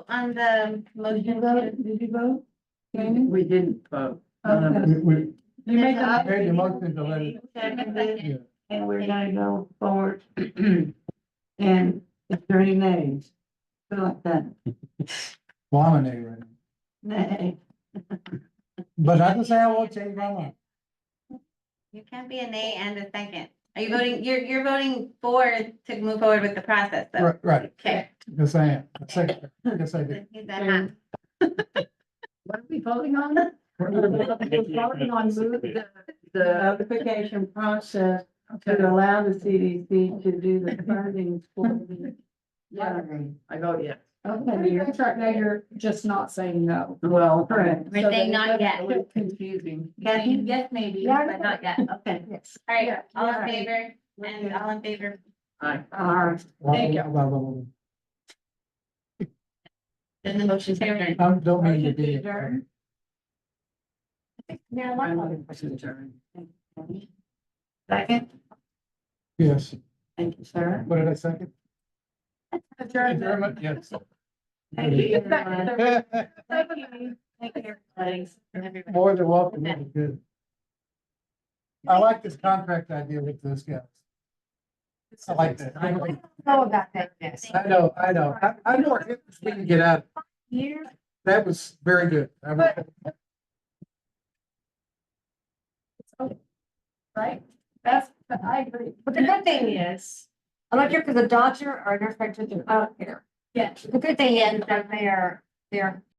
on the Did you motion? vote? Did you vote? Jamie? We didn't vote. Okay. We You make There's a- made the motion to let it. Seconded, and we're gonna go forward. And is there any nays? Feel like that? Well, I'm an A right now. Nay. But I can say I won't change my mind. You can't be a nay and a second. Are you voting, you're voting for to move forward with the process, though? Right, Okay. yes, I am. Second, yes, I do. He's that hot. What are we voting on? We're voting on move the notification process Okay, to allow the CDC to do the funding for the library. I vote yes. Okay, you're that's right, now you're just not saying no. Well, correct. We're saying not yet. a little confusing. Kathy, yes, maybe, but not yet. Okay. Yes. All right, Yeah, all in yeah. favor, and all in favor. Aye. All right. Thank you. Then the motion's carried. I don't mean to Motion to be. adjourn. Yeah, I like- vote to adjourn. Second, Yes. thank you, sir. What did I second? Adjournment, yes. Thank you, everyone. Thank you, everybody. More than welcome. That was good. I like this contract idea with this guy. I like that. I don't know about that, yes. I know. I know we can get out. Years. That was very good. Right? That's, I agree. But the good thing is, I don't care if it's a doctor or a nurse practitioner, I don't care. Yeah. The good thing is that they're